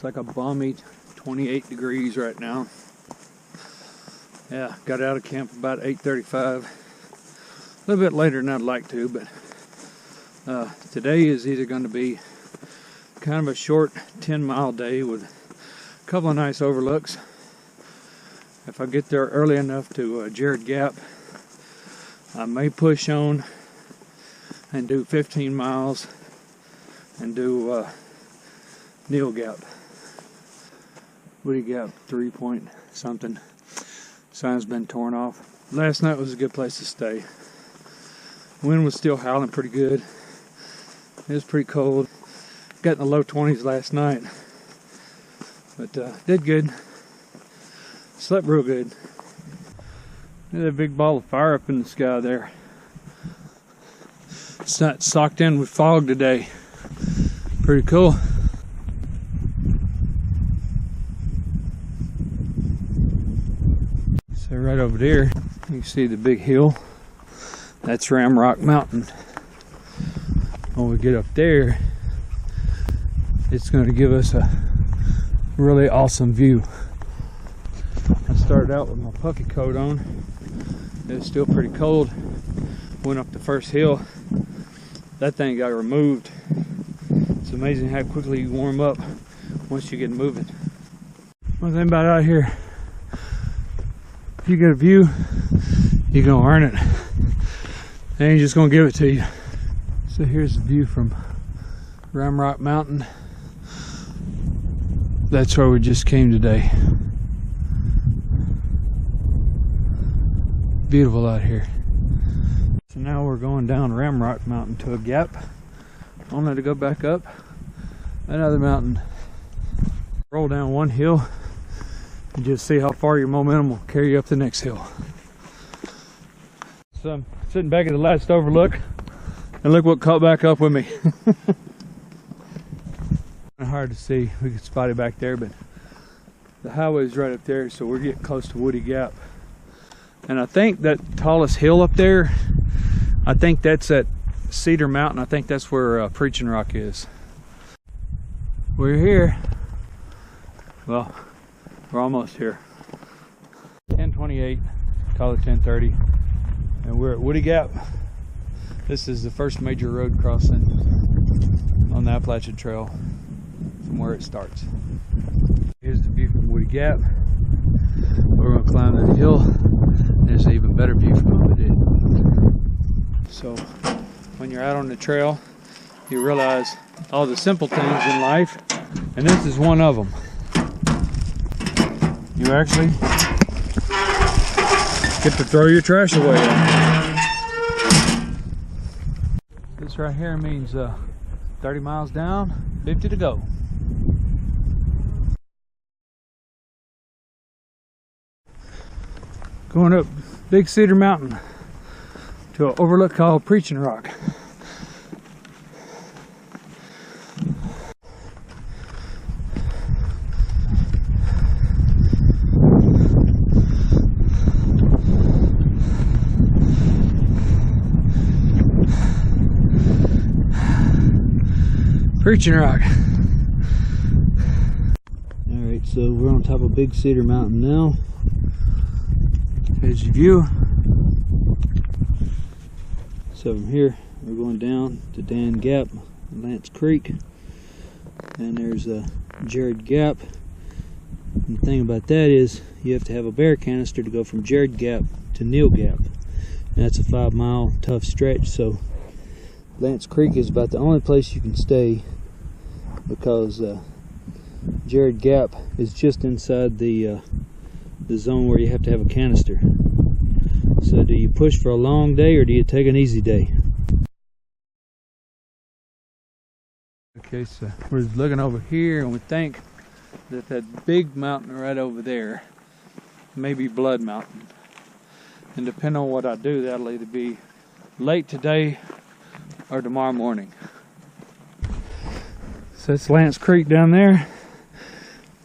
It's like a balmy 28 degrees right now. Yeah, got out of camp about 8:35. A little bit later than I'd like to, but today is either going to be kind of a short 10-mile day with a couple of nice overlooks. If I get there early enough to Jared Gap, I may push on and do 15 miles and do Neel Gap. Woody Gap 3 point something. Sign's been torn off. Last night was a good place to stay. Wind was still howling pretty good. It was pretty cold. Got in the low 20s last night, but did good. Slept real good. There's a big ball of fire up in the sky there. It's not socked in with fog today. Pretty cool. So right over there, you can see the big hill. That's Ramrock Mountain. When we get up there, it's going to give us a really awesome view. I started out with my pucky coat on. It was still pretty cold. Went up the first hill. That thing got removed. It's amazing how quickly you warm up once you get moving. One thing about out here, if you get a view, you're gonna earn it. They ain't just gonna give it to you. So here's the view from Ramrock Mountain. That's where we just came today. Beautiful out here. So now we're going down Ramrock Mountain to a gap, only to go back up another mountain. Roll down one hill and just see how far your momentum will carry you up the next hill. So I'm sitting back at the last overlook, and look what caught back up with me. Hard to see, we can spot it back there, but the highway's right up there, so we're getting close to Woody Gap. And I think that tallest hill up there, I think that's at Cedar Mountain. I think that's where Preaching Rock is. We're here. Well, we're almost here. 10:28, call it 10:30, and we're at Woody Gap. This is the first major road crossing on the Appalachian Trail from where it starts. Here's the view from Woody Gap. We're going to climb that hill. There's an even better view from up ahead. So when you're out on the trail, you realize all the simple things in life, and this is one of them. You actually get to throw your trash away. This right here means 30 miles down, 50 to go. Going up Big Cedar Mountain to an overlook called Preaching Rock. Preaching Rock. Alright, so we're on top of Big Cedar Mountain now. There's your view. So from here, we're going down to Dan Gap, Lance Creek, and there's a Jared Gap. And the thing about that is, you have to have a bear canister to go from Jared Gap to Neel Gap. And that's a 5-mile tough stretch. So Lance Creek is about the only place you can stay, because Jared Gap is just inside the zone where you have to have a canister. So do you push for a long day, or do you take an easy day? Okay, so we're looking over here, and we think that that big mountain right over there may be Blood Mountain. And depending on what I do, that'll either be late today or tomorrow morning. So that's Lance Creek down there.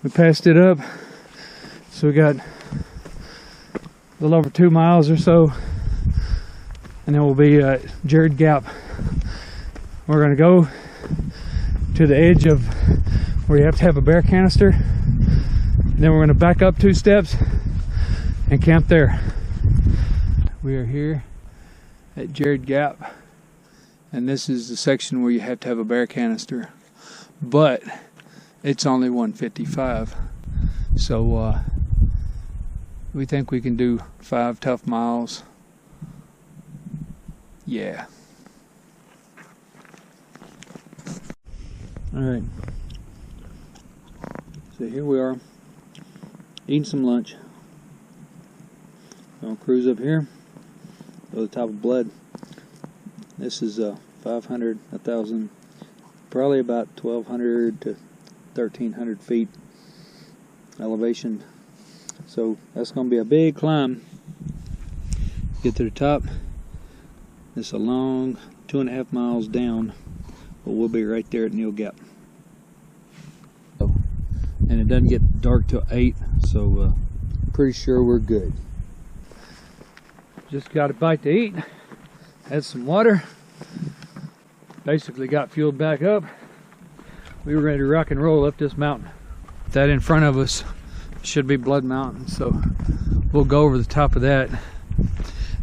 We passed it up, so we got a little over 2 miles or so, and then we'll be at Jared Gap. We're going to go to the edge of where you have to have a bear canister. Then we're going to back up 2 steps and camp there. We are here at Jared Gap, and this is the section where you have to have a bear canister, but it's only 155. So we think we can do 5 tough miles. Yeah. All right. So here we are, eating some lunch. Gonna cruise up here, go to the top of Blood. This is 500, 1,000, probably about 1,200 to 1,300 feet elevation. So that's gonna be a big climb. Get to the top. It's a long 2.5 miles down, but we'll be right there at Neel Gap. And it doesn't get dark till 8, so I'm pretty sure we're good. Just got a bite to eat, had some water, basically got fueled back up. We were ready to rock and roll up this mountain. That in front of us should be Blood Mountain, so we'll go over the top of that, and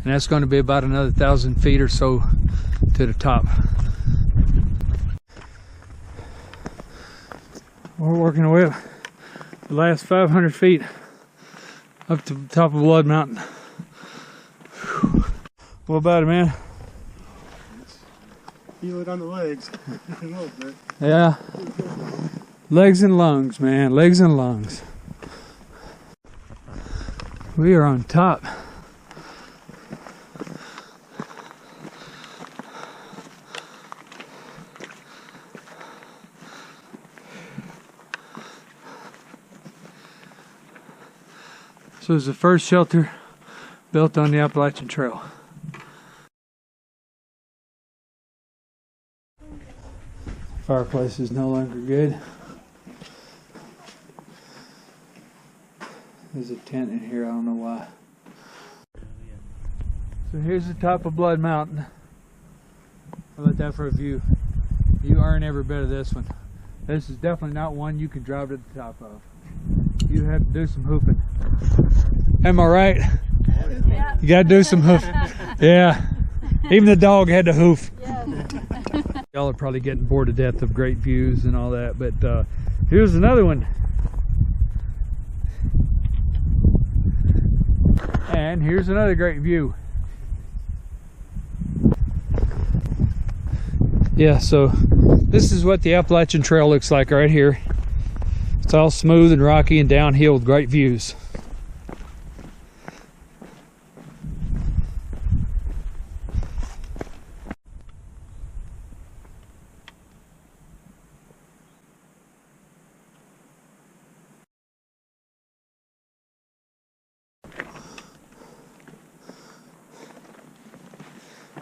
that's going to be about another 1,000 feet or so to the top. We're working our way up the last 500 feet up to the top of Blood Mountain. Whew. What about it, man? Feel it on the legs a little bit. Yeah. Legs and lungs, man. Legs and lungs. We are on top. So it's the first shelter built on the Appalachian Trail. Fireplace is no longer good. There's a tent in here, I don't know why. So here's the top of Blood Mountain. How about that for a view? You earn every bit of this one. This is definitely not one you can drive to the top of. You have to do some hoofing. Am I right? Yeah. You gotta do some hoofing. Yeah. Even the dog had to hoof. Yes. Y'all are probably getting bored to death of great views and all that, but here's another one. And here's another great view. Yeah, so this is what the Appalachian Trail looks like right here. It's all smooth and rocky and downhill with great views.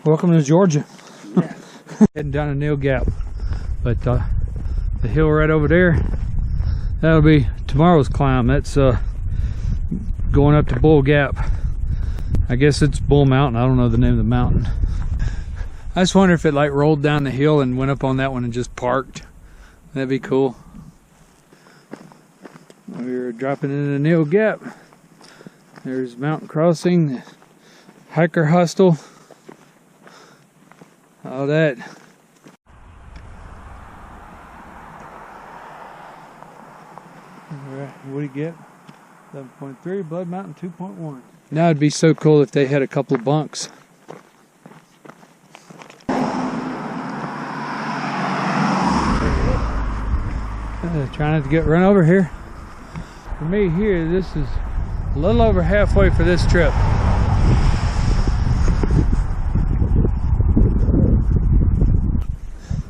Welcome to Georgia. Yeah. Heading down to Neel Gap, but the hill right over there, that'll be tomorrow's climb. That's going up to Bull Gap. I guess it's Bull Mountain. I don't know the name of the mountain. I just wonder if it like rolled down the hill and went up on that one and just parked. That'd be cool. We're dropping into Neel Gap. There's mountain crossing, hiker hostel, all that. Alright, what do you get? 7.3, Blood Mountain 2.1. Now it'd be so cool if they had a couple of bunks. Trying not to get run over here. For me here, this is a little over halfway for this trip.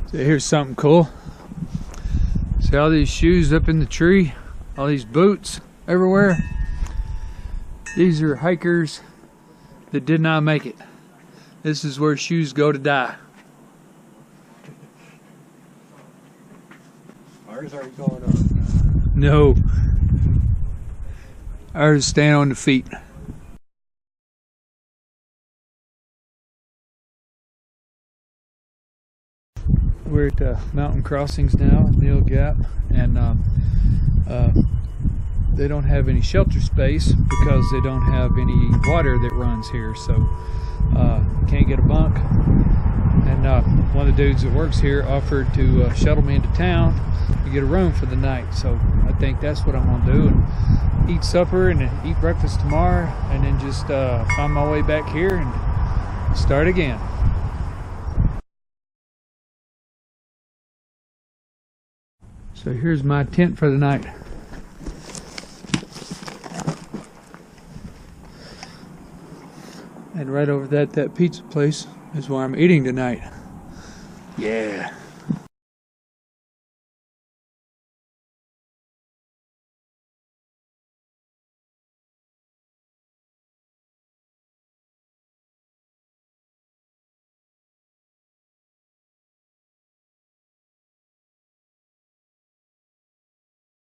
So here's something cool. See all these shoes up in the tree? All these boots everywhere? These are hikers that did not make it. This is where shoes go to die. Ours aren't going up. No. Ours stand on the feet. We're at the mountain crossings now, Neel Gap, and they don't have any shelter space because they don't have any water that runs here, so can't get a bunk. And one of the dudes that works here offered to shuttle me into town to get a room for the night, so I think that's what I'm gonna do, and eat supper and then eat breakfast tomorrow, and then just find my way back here and start again. So here's my tent for the night. And right over that pizza place is where I'm eating tonight. Yeah.